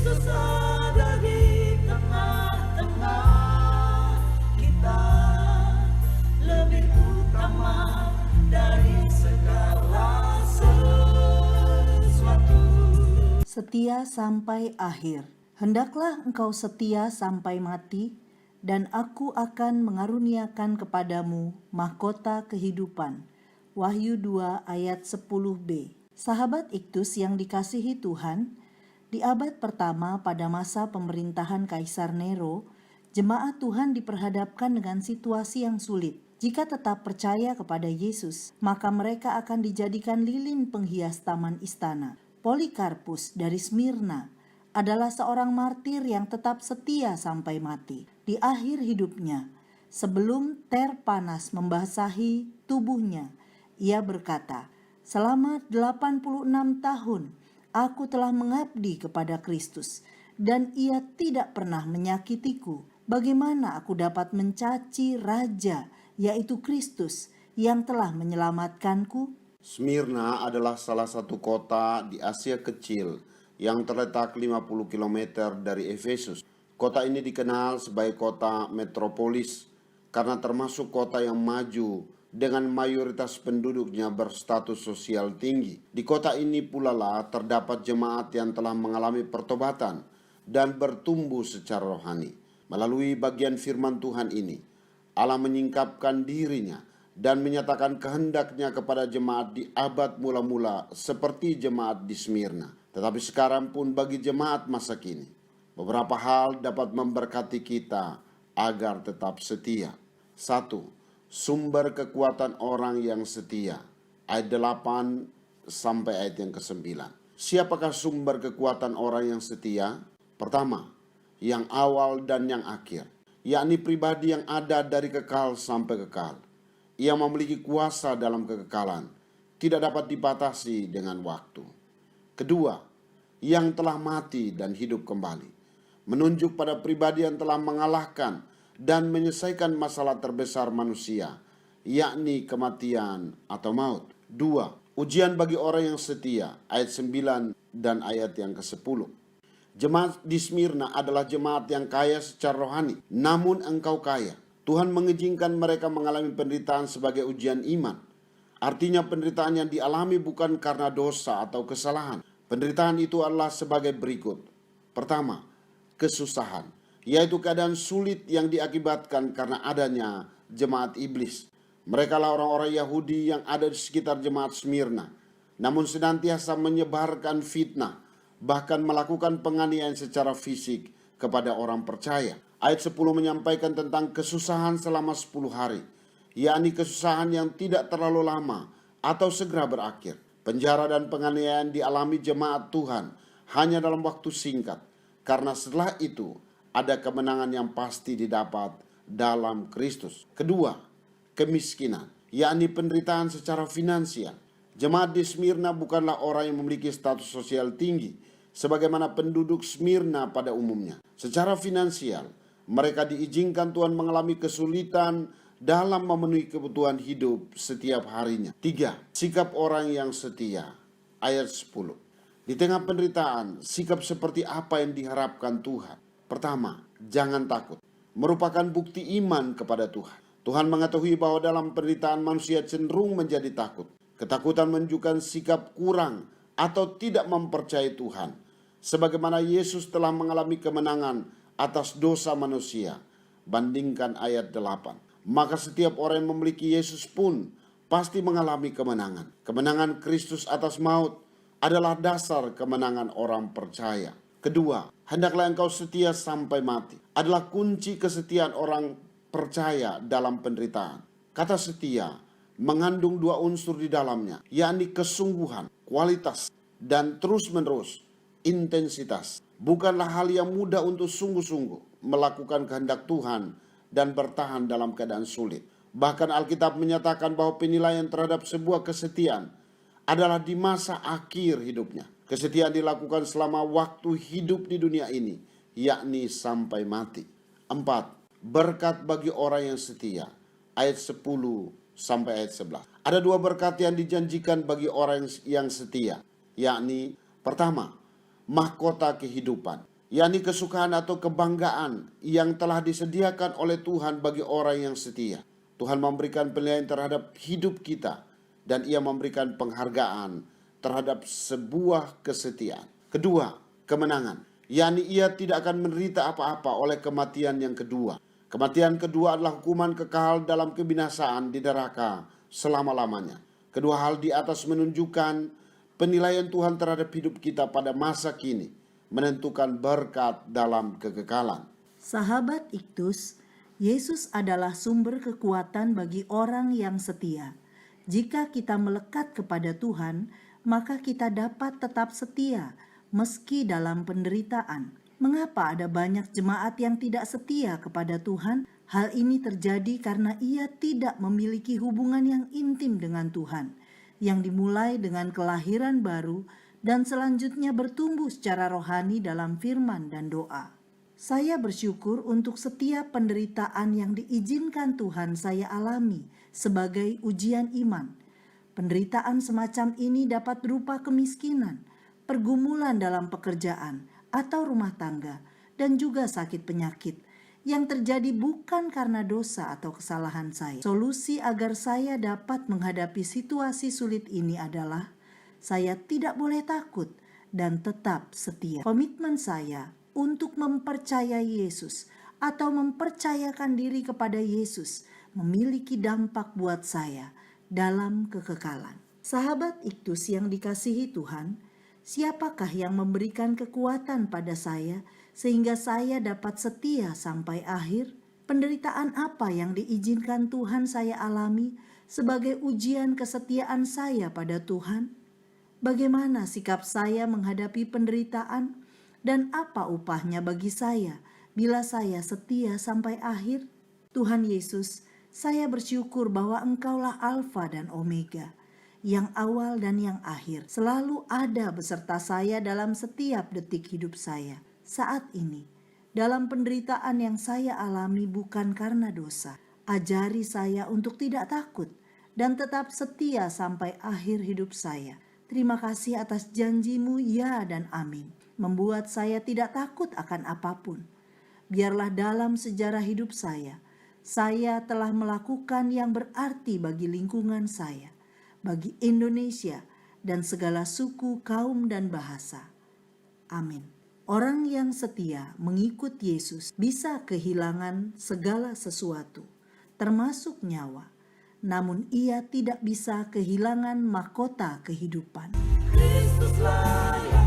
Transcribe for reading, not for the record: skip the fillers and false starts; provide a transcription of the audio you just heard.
Kristus ada di tengah-tengah kita, lebih utama dari segala sesuatu. Setia sampai akhir. Hendaklah engkau setia sampai mati, dan aku akan mengaruniakan kepadamu mahkota kehidupan. Wahyu 2 ayat 10b. Sahabat Iktus yang dikasihi Tuhan, di abad pertama pada masa pemerintahan Kaisar Nero, jemaat Tuhan diperhadapkan dengan situasi yang sulit. Jika tetap percaya kepada Yesus, maka mereka akan dijadikan lilin penghias taman istana. Polikarpus dari Smyrna adalah seorang martir yang tetap setia sampai mati. Di akhir hidupnya, sebelum ter panas membasahi tubuhnya, ia berkata, "Selama 86 tahun, aku telah mengabdi kepada Kristus, dan ia tidak pernah menyakitiku. Bagaimana aku dapat mencaci Raja, yaitu Kristus, yang telah menyelamatkanku?" Smyrna adalah salah satu kota di Asia Kecil yang terletak 50 km dari Efesus. Kota ini dikenal sebagai kota metropolis karena termasuk kota yang maju dengan mayoritas penduduknya berstatus sosial tinggi. Di kota ini pula lah terdapat jemaat yang telah mengalami pertobatan dan bertumbuh secara rohani. Melalui bagian firman Tuhan ini, Allah menyingkapkan dirinya dan menyatakan kehendaknya kepada jemaat di abad mula-mula seperti jemaat di Smyrna. Tetapi sekarang pun bagi jemaat masa kini, beberapa hal dapat memberkati kita agar tetap setia. 1. Sumber kekuatan orang yang setia. Ayat 8 sampai ayat yang ke-9. Siapakah sumber kekuatan orang yang setia? Pertama, yang awal dan yang akhir, yakni pribadi yang ada dari kekal sampai kekal. Ia memiliki kuasa dalam kekekalan, tidak dapat dibatasi dengan waktu. Kedua, yang telah mati dan hidup kembali, menunjuk pada pribadi yang telah mengalahkan dan menyelesaikan masalah terbesar manusia, yakni kematian atau maut. Dua, ujian bagi orang yang setia, ayat 9 dan ayat yang ke-10. Jemaat di Smyrna adalah jemaat yang kaya secara rohani, namun engkau kaya. Tuhan mengizinkan mereka mengalami penderitaan sebagai ujian iman. Artinya penderitaan yang dialami bukan karena dosa atau kesalahan. Penderitaan itu adalah sebagai berikut. Pertama, kesusahan, yaitu keadaan sulit yang diakibatkan karena adanya jemaat iblis. Mereka lah orang-orang Yahudi yang ada di sekitar jemaat Smyrna, namun senantiasa menyebarkan fitnah, bahkan melakukan penganiayaan secara fisik kepada orang percaya. Ayat 10 menyampaikan tentang kesusahan selama 10 hari, yakni kesusahan yang tidak terlalu lama atau segera berakhir. Penjara dan penganiayaan dialami jemaat Tuhan hanya dalam waktu singkat, karena setelah itu ada kemenangan yang pasti didapat dalam Kristus. Kedua, kemiskinan, yakni penderitaan secara finansial. Jemaat di Smyrna bukanlah orang yang memiliki status sosial tinggi, sebagaimana penduduk Smyrna pada umumnya. Secara finansial, mereka diizinkan Tuhan mengalami kesulitan dalam memenuhi kebutuhan hidup setiap harinya. 3. Sikap orang yang setia. Ayat 10. Di tengah penderitaan, sikap seperti apa yang diharapkan Tuhan? Pertama, jangan takut. Merupakan bukti iman kepada Tuhan. Tuhan mengetahui bahwa dalam penderitaan manusia cenderung menjadi takut. Ketakutan menunjukkan sikap kurang atau tidak mempercayai Tuhan. Sebagaimana Yesus telah mengalami kemenangan atas dosa manusia. Bandingkan ayat 8. Maka setiap orang yang memiliki Yesus pun pasti mengalami kemenangan. Kemenangan Kristus atas maut adalah dasar kemenangan orang percaya. Kedua, hendaklah engkau setia sampai mati. Adalah kunci kesetiaan orang percaya dalam penderitaan. Kata setia mengandung dua unsur di dalamnya, yakni kesungguhan, kualitas, dan terus-menerus, intensitas. Bukanlah hal yang mudah untuk sungguh-sungguh melakukan kehendak Tuhan dan bertahan dalam keadaan sulit. Bahkan Alkitab menyatakan bahwa penilaian terhadap sebuah kesetiaan adalah di masa akhir hidupnya. Kesetiaan dilakukan selama waktu hidup di dunia ini, yakni sampai mati. 4. Berkat bagi orang yang setia. Ayat 10 sampai ayat 11. Ada dua berkat yang dijanjikan bagi orang yang setia, yakni pertama, mahkota kehidupan. yakni kesukaan atau kebanggaan yang telah disediakan oleh Tuhan bagi orang yang setia. Tuhan memberikan penilaian terhadap hidup kita dan Ia memberikan penghargaan terhadap sebuah kesetiaan. Kedua, kemenangan, yakni Ia tidak akan menderita apa-apa oleh kematian yang kedua. Kematian kedua adalah hukuman kekal dalam kebinasaan di neraka selama-lamanya. Kedua hal di atas menunjukkan penilaian Tuhan terhadap hidup kita pada masa kini, menentukan berkat dalam kekekalan. Sahabat Iktus, Yesus adalah sumber kekuatan bagi orang yang setia. Jika kita melekat kepada Tuhan, maka kita dapat tetap setia meski dalam penderitaan. Mengapa ada banyak jemaat yang tidak setia kepada Tuhan? Hal ini terjadi karena ia tidak memiliki hubungan yang intim dengan Tuhan, yang dimulai dengan kelahiran baru dan selanjutnya bertumbuh secara rohani dalam firman dan doa. Saya bersyukur untuk setiap penderitaan yang diizinkan Tuhan saya alami sebagai ujian iman. Penderitaan semacam ini dapat berupa kemiskinan, pergumulan dalam pekerjaan atau rumah tangga, dan juga sakit penyakit yang terjadi bukan karena dosa atau kesalahan saya. Solusi agar saya dapat menghadapi situasi sulit ini adalah saya tidak boleh takut dan tetap setia. Komitmen saya untuk mempercayai Yesus atau mempercayakan diri kepada Yesus memiliki dampak buat saya dalam kekekalan. Sahabat Iktus yang dikasihi Tuhan, siapakah yang memberikan kekuatan pada saya sehingga saya dapat setia sampai akhir? Penderitaan apa yang diizinkan Tuhan saya alami sebagai ujian kesetiaan saya pada Tuhan? Bagaimana sikap saya menghadapi penderitaan dan apa upahnya bagi saya bila saya setia sampai akhir? Tuhan Yesus, saya bersyukur bahwa Engkaulah Alfa dan Omega, yang awal dan yang akhir, selalu ada beserta saya dalam setiap detik hidup saya. Saat ini, dalam penderitaan yang saya alami bukan karena dosa, ajari saya untuk tidak takut dan tetap setia sampai akhir hidup saya. Terima kasih atas janji-Mu ya dan amin, membuat saya tidak takut akan apapun. Biarlah dalam sejarah hidup saya telah melakukan yang berarti bagi lingkungan saya, bagi Indonesia dan segala suku, kaum, dan bahasa. Amin. Orang yang setia mengikut Yesus bisa kehilangan segala sesuatu, termasuk nyawa. Namun ia tidak bisa kehilangan mahkota kehidupan. Kristuslah